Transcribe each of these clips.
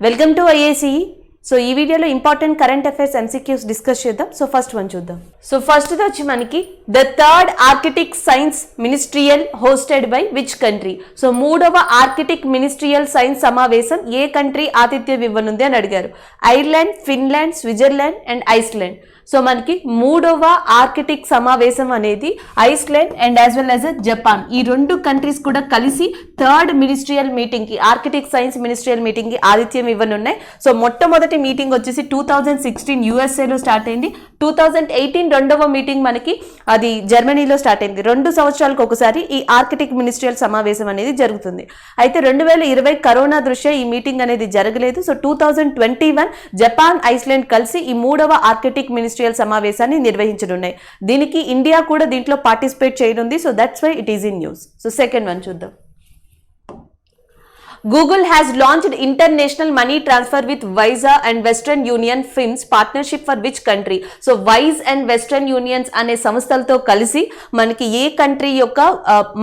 Welcome to IAC. So ఈ వీడియోలో important current affairs MCQs discuss చేద్దాం. సో ఫస్ట్ వన్ చూద్దాం. సో ఫస్ట్ వచ్చి మనకి the third Arctic science ministerial hosted by which country. So మూడవ Arctic ministerial science సమావేశం ఏ country ఆతిథ్యం ఇవ్వనుంది అని అడిగారు. Ireland, Finland, Switzerland and Iceland. So మనకి మూడవ ఆర్కిటిక్ సమావేశం అనేది Iceland and as well as Japan, ఈ రెండు కంట్రీస్ కూడా కలిసి థర్డ్ మినిస్ట్రియల్ మీటింగ్ కి, ఆర్కిటిక్ సైన్స్ మినిస్ట్రియల్ మీటింగ్ కి ఆతిథ్యం ఇవ్వనున్నాయి. సో మొట్టమొదటి మీటింగ్ వచ్చేసి 2016 యుఎస్ఏలో స్టార్ట్ అయింది. 2018 రెండవ మీటింగ్ మనకి అది జర్మనీలో స్టార్ట్ అయింది. 2 సంవత్సరాలకు ఒకసారి ఈ ఆర్కిటిక్ మినిస్ట్రియల్ సమావేశం అనేది జరుగుతుంది. అయితే 2020 కరోనా దృష్ట్యా ఈ మీటింగ్ అనేది జరగలేదు. సో 2021 జపాన్, ఐస్లాండ్ కలిసి ఈ మూడవ ఆర్కిటిక్ మినిస్ట్రియల్ సమావేశాన్ని నిర్వహించనున్నాయి. దీనికి ఇండియా కూడా దీంట్లో పార్టిసిపేట్ చేయనుంది. So that's why it is in news. So second one చూద్దాం. Google has launched international money transfer with Visa and Western Union Fins partnership for which country? So Wise and Western Unions అనే సంస్థలతో కలిసి మనకి ఏ country యొక్క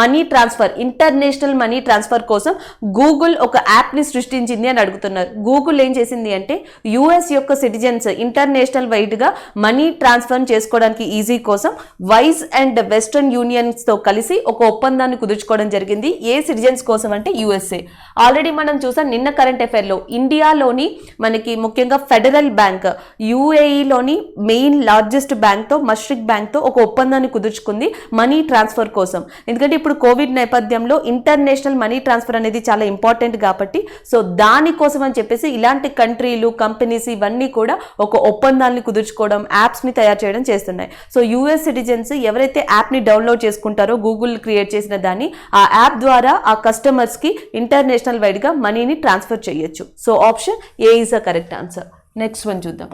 money transfer, international money transfer కోసం Google ఒక app ని సృష్టించింది అని అడుగుతున్నారు. గూగుల్ ఏం చేసింది అంటే యుఎస్ యొక్క సిటిజన్స్ ఇంటర్నేషనల్ వైడ్ గా మనీ ట్రాన్స్ఫర్ చేసుకోవడానికి ఈజీ కోసం వైజ్ అండ్ వెస్టర్న్ యూనియన్స్ తో కలిసి ఒక ఒప్పందాన్ని కుదుర్చుకోవడం జరిగింది. ఏ సిటిజన్స్ కోసం అంటే యుఎస్ఏ. ఆల్రెడీ మనం చూసాం నిన్న కరెంట్ అఫైర్ లో ఇండియాలోని మనకి ముఖ్యంగా ఫెడరల్ బ్యాంక్ యుఏఈలోని మెయిన్ లార్జెస్ట్ బ్యాంక్ తో, మష్రిక్ బ్యాంక్ తో ఒక ఒప్పందాన్ని కుదుర్చుకుంది మనీ ట్రాన్స్ఫర్ కోసం. ఎందుకంటే ఇప్పుడు కోవిడ్ నేపథ్యంలో ఇంటర్నేషనల్ మనీ ట్రాన్స్ఫర్ అనేది చాలా ఇంపార్టెంట్ కాబట్టి సో దానికోసం అని చెప్పేసి ఇలాంటి కంట్రీలు, కంపెనీస్ ఇవన్నీ కూడా ఒక ఒప్పందాన్ని కుదుర్చుకోవడం, యాప్స్ ని తయారు చేయడం చేస్తున్నాయి. సో యుఎస్ సిటిజన్స్ ఎవరైతే యాప్ ని డౌన్లోడ్ చేసుకుంటారో గూగుల్ క్రియేట్ చేసిన దాన్ని, ఆ యాప్ ద్వారా ఆ కస్టమర్స్ కి ఇంటర్నేషనల్ వైడ్ గా మనీని ట్రాన్స్ఫర్ చేయొచ్చు. So option A is the correct answer. Next one చూద్దాం.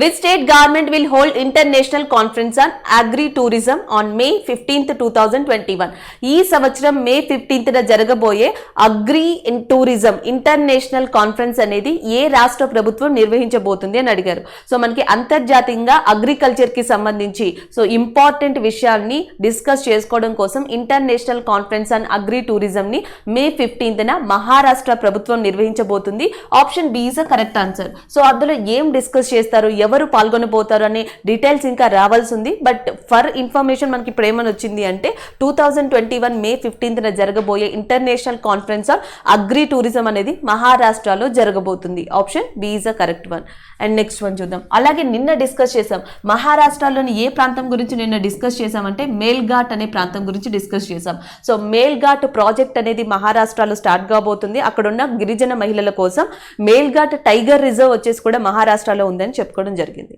Which state government will hold international conference on agri-tourism on May 15th, 2021? ఈ సంవత్సరం మే 15న జరగబోయే అగ్రి టూరిజం ఇంటర్నేషనల్ కాన్ఫరెన్స్ అనేది ఏ రాష్ట్ర ప్రభుత్వం నిర్వహించబోతుంది అని అడిగారు. సో మనకి అంతర్జాతీయంగా అగ్రికల్చర్ కి సంబంధించి సో ఇంపార్టెంట్ విషయాల్ని డిస్కస్ చేసుకోవడం కోసం international conference on agri tourism ని మే 15న మహారాష్ట్ర ప్రభుత్వం నిర్వహించబోతుంది. Option B is the correct answer. So అందులో ఏం డిస్కస్ చేస్తారు, ఎవరు పాల్గొనబోతారు అనే డీటెయిల్స్ ఇంకా రావాల్సి ఉంది. బట్ ఫర్ ఇన్ఫర్మేషన్ మనకి ఇప్పుడు ఏమని వచ్చింది అంటే 2021 మే 15న జరగబోయే international conference on agri tourism అనేది మహారాష్ట్రలో జరగబోతుంది. Option B is the correct one. And next one చూద్దాం. అలాగే నిన్న డిస్కస్ చేసాం మహారాష్ట్రలోని ఏ ప్రాంతం గురించి నిన్న డిస్కస్ చేసామంటే మేల్ఘాట్ అనే ప్రాంతం గురించి డిస్కస్ చేసాం. సో మేల్ఘాట్ ప్రాజెక్ట్ అనేది మహారాష్ట్రలో స్టార్ట్ కాబోతుంది. అక్కడ ఉన్న గిరిజన మహిళల కోసం మేల్ఘాట్ టైగర్ రిజర్వ్ వచ్చేసి కూడా మహారాష్ట్రలో ఉందని చెప్పుకోవడం జరిగింది.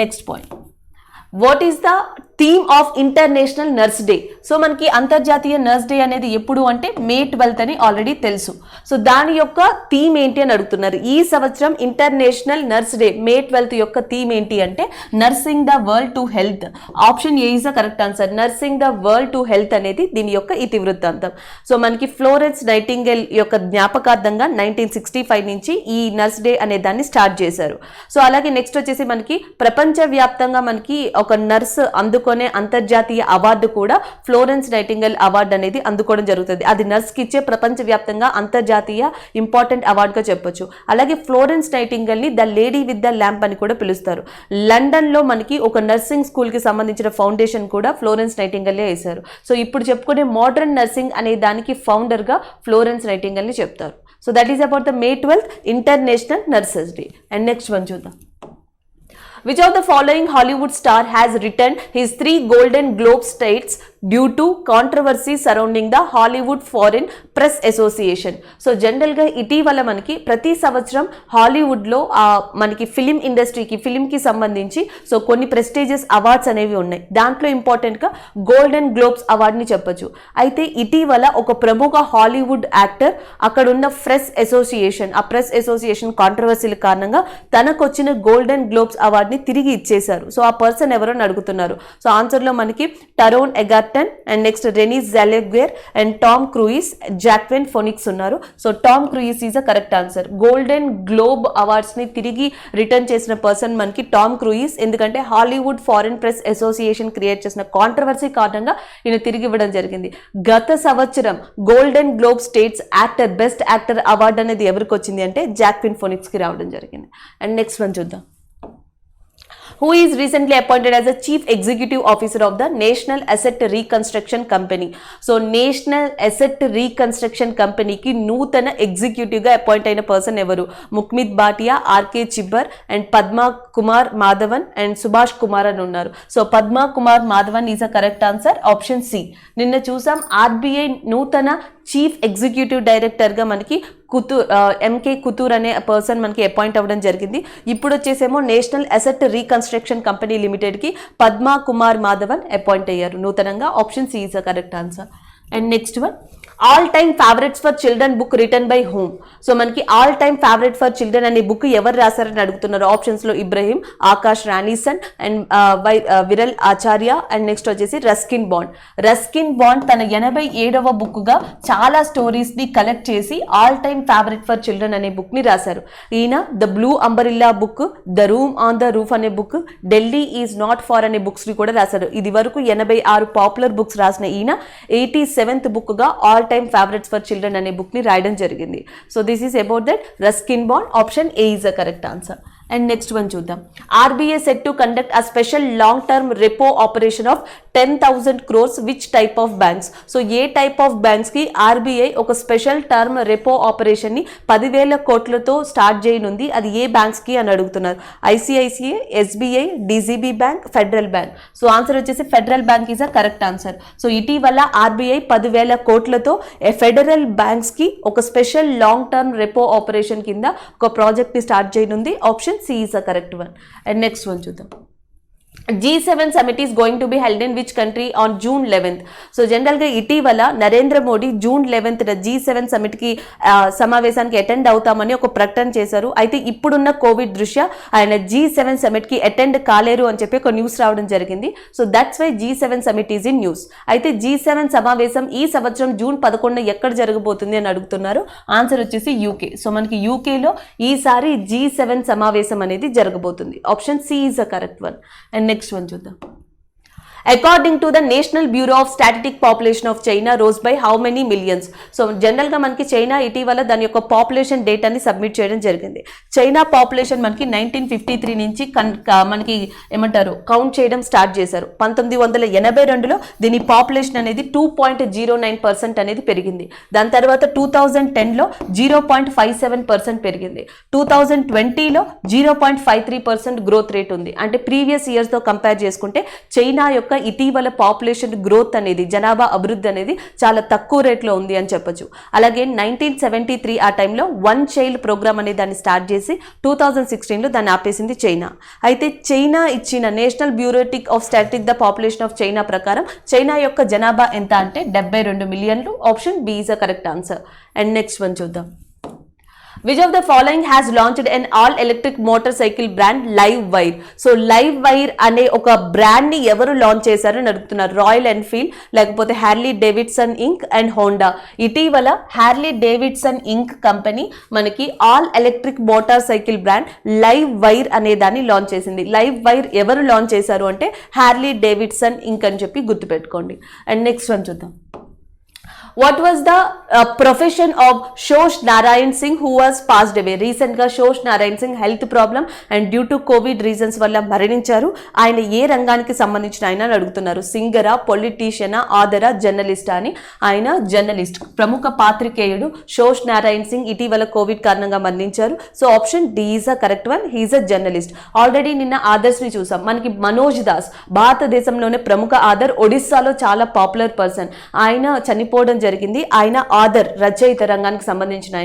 Next point, what is the theme of international nurse day? So మనకి అంతర్జాతీయ నర్స్ డే అనేది ఎప్పుడు అంటే మే 12 అని ఆల్రెడీ తెలుసు. సో దాని యొక్క థీమ్ ఏంటి అని అడుగుతున్నారు. ఈ సంవత్సరం ఇంటర్నేషనల్ నర్స్ డే మే 12 యొక్క థీమ్ ఏంటి అంటే nursing the world to health. Option A is the correct answer. Nursing the world to health అనేది దీని యొక్క ఇతివృత్తాంతం. సో మనకి ఫ్లోరెన్స్ నైటింగేల్ యొక్క జ్ఞాపకార్థంగా 1965 నుంచి ఈ నర్స్ డే అనే దాన్ని స్టార్ట్ చేశారు. సో అలాగే నెక్స్ట్ వచ్చేసి మనకి ప్రపంచవ్యాప్తంగా మనకి ఒక నర్స్ అందుకునే అంతర్జాతీయ అవార్డు కూడా ఫ్లోరెన్స్ నైటింగేల్ అవార్డు అనేది అందుకోవడం జరుగుతుంది. అది నర్స్ కి ఇచ్చే ప్రపంచవ్యాప్తంగా అంతర్జాతీయ ఇంపార్టెంట్ అవార్డుగా చెప్పొచ్చు. అలాగే ఫ్లోరెన్స్ నైటింగేల్ ని the lady with the lamp అని కూడా పిలుస్తారు. లండన్ లో మనకి ఒక నర్సింగ్ స్కూల్ కి సంబంధించిన ఫౌండేషన్ కూడా ఫ్లోరెన్స్ నైటింగేల్ వేశారు. సో ఇప్పుడు చెప్పుకునే మోడర్న్ నర్సింగ్ అనే దానికి ఫౌండర్ గా ఫ్లోరెన్స్ నైటింగేల్ ని చెప్తారు. So that is about the May 12th international nurses day. And next one చూద్దాం. Which of the following Hollywood star has returned his 3 Golden Globe states due to controversy surrounding the Hollywood Foreign Press Association? So general గా ఇటీవల మనకి ప్రతి సంవత్సరం Hollywood లో మనకి film ఇండస్ట్రీకి, film కి సంబంధించి సో కొన్ని ప్రెస్టీజియస్ అవార్డ్స్ అనేవి ఉన్నాయి. దాంట్లో ఇంపార్టెంట్ గా గోల్డెన్ గ్లోబ్స్ అవార్డ్ ని చెప్పొచ్చు. అయితే ఇటీవల ఒక ప్రముఖ హాలీవుడ్ యాక్టర్ అక్కడున్న ప్రెస్ అసోసియేషన్, ఆ ప్రెస్ అసోసియేషన్ కాంట్రవర్సీల కారణంగా తనకు వచ్చిన గోల్డెన్ గ్లోబ్స్ అవార్డ్ అవార్డుని తిరిగి ఇచ్చేశారు. సో ఆ పర్సన్ ఎవరో అడుగుతున్నారు. సో ఆన్సర్లో మనకి Taron Egerton and next Renee Zellweger and Tom Cruise, Joaquin Phoenix ఉన్నారు. So Tom Cruise is a correct answer. Golden Globe అవార్డ్స్ని తిరిగి రిటర్న్ చేసిన పర్సన్ మనకి టామ్ క్రూయిస్. ఎందుకంటే Hollywood foreign press association create చేసిన కాంట్రవర్సీ కారణంగా ఈయన తిరిగి ఇవ్వడం జరిగింది. గత సంవత్సరం Golden Globe states actor best actor award అనేది ఎవరికి వచ్చింది అంటే జాక్విన్ ఫోనిక్స్కి రావడం జరిగింది. అండ్ నెక్స్ట్ వన్ చూద్దాం. Who is recently appointed as the Chief Executive Officer of the National Asset Reconstruction Company? So National Asset Reconstruction Company ki నూతన executive గా అపాయింట్ అయిన పర్సన్ ఎవరు? Mukhmeet Bhatia, RK Chhibber and Padma Kumar Madhavan and Subhash Kumar అని ఉన్నారు. So Padma Kumar Madhavan is a correct answer, option C. నిన్న చూసాం RBI నూతన chief executive director గా మనకి ఎంకే కుతూర్ అనే పర్సన్ మనకి అపాయింట్ అవ్వడం జరిగింది. ఇప్పుడు వచ్చేసేమో national asset reconstruction company limited కి పద్మా కుమార్ మాధవన్ అపాయింట్ అయ్యారు నూతనంగా, option C is a correct answer. And next one, all time favourites for children book return by home. So మనకి all time favourite for children అనే book ఎవరు రాశారని అడుగుతున్నారు. Options లో ఇబ్రహీం, ఆకాష్ రాణీసన్ and Viral Acharya and next వచ్చేసి రస్కిన్ బాండ్. రస్కిన్ బాండ్ తన 87వ బుక్ గా చాలా స్టోరీస్ ని కలెక్ట్ చేసి all time favourite for children అనే బుక్ ని రాశారు. ఈయన the blue umbrella book, the room on the roof అనే book, Delhi is not far అనే బుక్స్ ని కూడా రాశారు. ఇది వరకు 86 పాపులర్ బుక్స్ రాసిన ఈయన 87th బుక్ గా all time favourites for children అనే బుక్ ని రాయడం జరిగింది. So this is about that Ruskin Bond, option A is the correct answer. And next one చూద్దాం. RBI set to conduct a special long term repo operation of 10,000 crores which type of banks. So ఏ type of banks కి RBI ఒక special term repo operation ని 10,000 కోట్లతో start చేయనుంది, అది ఏ banks కి అని అడుగుతున్నారు. ICICI, SBI, DCB bank, federal bank. So answer వచ్చేసి federal bank is a correct answer. So ఇటీవల ఆర్బీఐ 10,000 కోట్లతో ఫెడరల్ బ్యాంక్స్ కి ఒక special long term repo operation కింద ఒక ప్రాజెక్ట్ ని స్టార్ట్ చేయనుంది, option C is the correct one. And next one చూద్దాం. G7 summit is going to be held in which country on June 11th? So general గా ఇటీవల Narendra Modi June 11th G7 summit కి సమావేశానికి attend అవుతామని ఒక ప్రకటన చేశారు. అయితే ఇప్పుడున్న కోవిడ్ దృష్ట్యా ఆయన G7 సమిట్ కి అటెండ్ కాలేరు అని చెప్పి ఒక న్యూస్ రావడం జరిగింది. So that's why G7 summit is in news. అయితే G7 సమావేశం ఈ సంవత్సరం June 11 ఎక్కడ జరగబోతుంది అని అడుగుతున్నారు. ఆన్సర్ వచ్చేసి యూకే. సో మనకి యూకేలో ఈసారి G7 సమావేశం అనేది జరగబోతుంది, option C is the correct one. And next one చూద్దాం. According to the national bureau of statistic population of China rose by how many millions. So general గా మనకి చైనా ఇటీవల దాని యొక్క పాపులేషన్ డేటాని సబ్మిట్ చేయడం జరిగింది. చైనా పాపులేషన్ మనకి 1953 నుంచి మనకి ఏమంటారు కౌంట్ చేయడం స్టార్ట్ చేశారు. 1982లో దీని పాపులేషన్ అనేది 2.09% అనేది పెరిగింది. దాని తర్వాత 2010లో 0.57% పెరిగింది. 2020లో 0.53% గ్రోత్ రేట్ ఉంది. అంటే ప్రీవియస్ ఇయర్స్ తో కంపేర్ చేసుకుంటే చైనా యొక్క ఇటీవల పాపులేషన్ గ్రోత్ అనేది, జనాభా అభివృద్ధి అనేది చాలా తక్కువ రేట్లో ఉంది అని చెప్పొచ్చు. అలాగే 1973 ఆ టైంలో వన్ చైల్డ్ ప్రోగ్రామ్ అనే దాన్ని స్టార్ట్ చేసి 2016లో దాన్ని ఆపేసింది చైనా. అయితే చైనా ఇచ్చిన national bureau of statistics the population of China ప్రకారం చైనా యొక్క జనాభా ఎంత అంటే 72 మిలియన్లు, option B is the correct answer. And next one చూద్దాం. Which of the following has launched an all-electric motorcycle brand LiveWire? So LiveWire అనే ఒక brand ని ఎవరు లాంచ్ చేశారు అని అడుగుతున్నారు. రాయల్ ఎన్ఫీల్డ్, లేకపోతే Harley Davidson Inc and Honda. ఇటీవల హ్యార్లీ డేవిడ్సన్ ఇంక్ కంపెనీ మనకి all electric motorcycle brand LiveWire అనే దాన్ని లాంచ్ చేసింది. LiveWire ఎవరు లాంచ్ చేశారు అంటే హ్యార్లీ డేవిడ్సన్ ఇంక్ అని చెప్పి గుర్తుపెట్టుకోండి. అండ్ నెక్స్ట్ వన్ చూద్దాం. What was the profession of Shosh Narayan Singh who was passed away? Recent గా Shosh Narayan Singh health problem and due to COVID reasons వల్ల మరణించారు. ఆయన ఏ రంగానికి సంబంధించిన ఆయన అని అడుగుతున్నారు. సింగరా, పొలిటీషియనా, ఆథరా, జర్నలిస్టా అని. ఆయన జర్నలిస్ట్, ప్రముఖ పాత్రికేయుడు షోష్ నారాయణ్ సింగ్ ఇటీవల కోవిడ్ కారణంగా మరణించారు. So option D is a correct one, he is a journalist. Already నిన్న ఆదర్స్ ని చూసాం. మనకి మనోజ్ దాస్ భారతదేశంలోనే ప్రముఖ ఆథర్, ఒడిస్సాలో చాలా పాపులర్ పర్సన్. ఆయన చనిపోవడం జరిగింది. ఆయన ఆథర్, రచయిత రంగానికి సంబంధించిన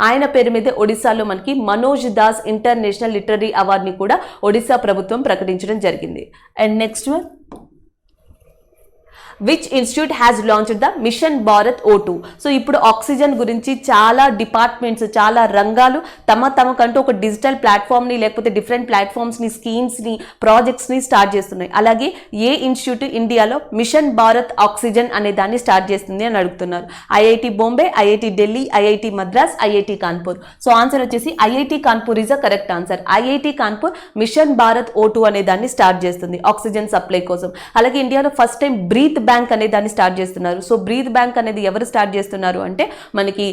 ఆయన పేరు మీద ఒడిశాలో మనకి మనోజ్ దాస్ ఇంటర్నేషనల్ లిటరరీ అవార్డుని కూడా ఒడిశా ప్రభుత్వం ప్రకటించడం జరిగింది. And next one, which institute has launched the mission Bharat O2. So ఇప్పుడు ఆక్సిజన్ గురించి చాలా డిపార్ట్మెంట్స్, చాలా రంగాలు తమకంటూ ఒక డిజిటల్ ప్లాట్ఫామ్ని లేకపోతే డిఫరెంట్ ప్లాట్ఫామ్స్ని, స్కీమ్స్ని, ప్రాజెక్ట్స్ని స్టార్ట్ చేస్తున్నాయి. అలాగే ఏ ఇన్స్టిట్యూట్ ఇండియాలో మిషన్ భారత్ ఆక్సిజన్ అనే దాన్ని స్టార్ట్ చేస్తుంది అని అడుగుతున్నారు. IIT Bombay, IIT Delhi, IIT Madras, IIT Kanpur. So answer వచ్చేసి IIT Kanpur is a correct answer. IIT Kanpur mission Bharat O2 అనే దాన్ని స్టార్ట్ చేస్తుంది ఆక్సిజన్ సప్లై కోసం. అలాగే ఇండియాలో ఫస్ట్ టైం బ్రీత్ బ్యాంక్ అనే దాన్ని స్టార్ట్ చేస్తున్నారు. సో బ్రీత్ బ్యాంక్ అనేది ఎవరు స్టార్ట్ చేస్తున్నారు అంటే మనకి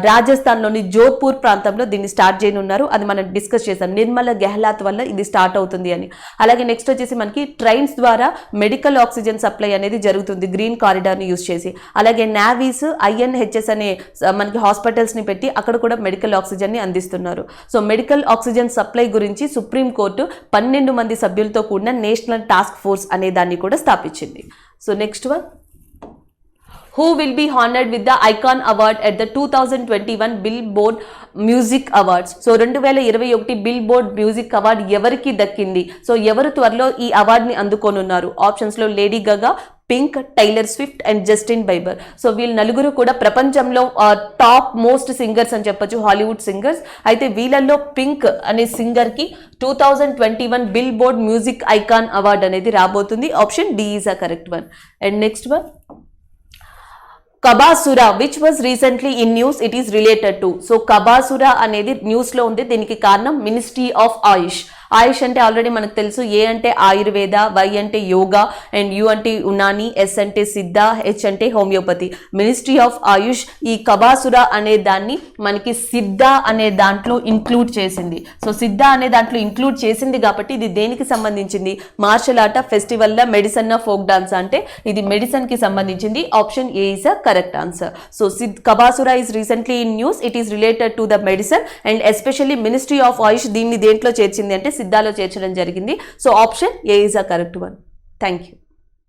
రాజస్థాన్లోని జోధ్పూర్ ప్రాంతంలో దీన్ని స్టార్ట్ చేయనున్నారు. అది మనం డిస్కస్ చేసాం, నిర్మల గెహ్లాత్ వల్ల ఇది స్టార్ట్ అవుతుంది అని. అలాగే నెక్స్ట్ వచ్చేసి మనకి ట్రైన్స్ ద్వారా మెడికల్ ఆక్సిజన్ సప్లై అనేది జరుగుతుంది గ్రీన్ కారిడార్ని యూజ్ చేసి. అలాగే నావీస్ INHS అనే మనకి హాస్పిటల్స్ని పెట్టి అక్కడ కూడా మెడికల్ ఆక్సిజన్ని అందిస్తున్నారు. సో మెడికల్ ఆక్సిజన్ సప్లై గురించి సుప్రీంకోర్టు 12 మంది సభ్యులతో కూడిన నేషనల్ టాస్క్ ఫోర్స్ అనే దాన్ని కూడా స్థాపించింది. So next one, who will be honored with the Icon Award at the 2021 Billboard Music Awards. సో 2021 బిల్బోర్డ్ మ్యూజిక్ అవార్డ్ ఎవరికి దక్కింది? సో ఎవరు త్వరలో ఈ అవార్డుని అందుకోనున్నారు? ఆప్షన్స్లో Lady Gaga, Pink, Taylor Swift and Justin Bieber. So వీళ్ళు నలుగురు కూడా ప్రపంచంలో టాప్ మోస్ట్ సింగర్స్ అని చెప్పొచ్చు, హాలీవుడ్ సింగర్స్. అయితే వీళ్ళల్లో పింక్ అనే సింగర్కి 2021 బిల్బోర్డ్ మ్యూజిక్ ఐకాన్ అవార్డ్ అనేది రాబోతుంది. Option D is a correct one. And next one, Kabasura which was recently in news it is related to. So Kabasura అనేది న్యూస్లో ఉంది. దీనికి కారణం మినిస్ట్రీ ఆఫ్ ఆయుష్. ఆయుష్ అంటే ఆల్రెడీ మనకు తెలుసు, ఏ అంటే ఆయుర్వేద, వై అంటే యోగా, అండ్ యు అంటే యునాని, ఎస్ అంటే సిద్ధ, హెచ్ అంటే హోమియోపతి. మినిస్ట్రీ ఆఫ్ ఆయుష్ ఈ కబాసురా అనే దాన్ని మనకి సిద్ధ అనే దాంట్లో ఇంక్లూడ్ చేసింది. సో సిద్ధ అనే దాంట్లో ఇంక్లూడ్ చేసింది కాబట్టి ఇది దేనికి సంబంధించింది? Martial art, festival, medicine, folk dance. అంటే ఇది మెడిసిన్ కి సంబంధించింది. Option A is a correct answer. So Kabasura is recently in news, it is related to the medicine and especially ministry of AYUSH దీన్ని దేంట్లో చేర్చింది అంటే సిద్ధాలో చేర్చడం జరిగింది. So option A is a correct one. Thank you.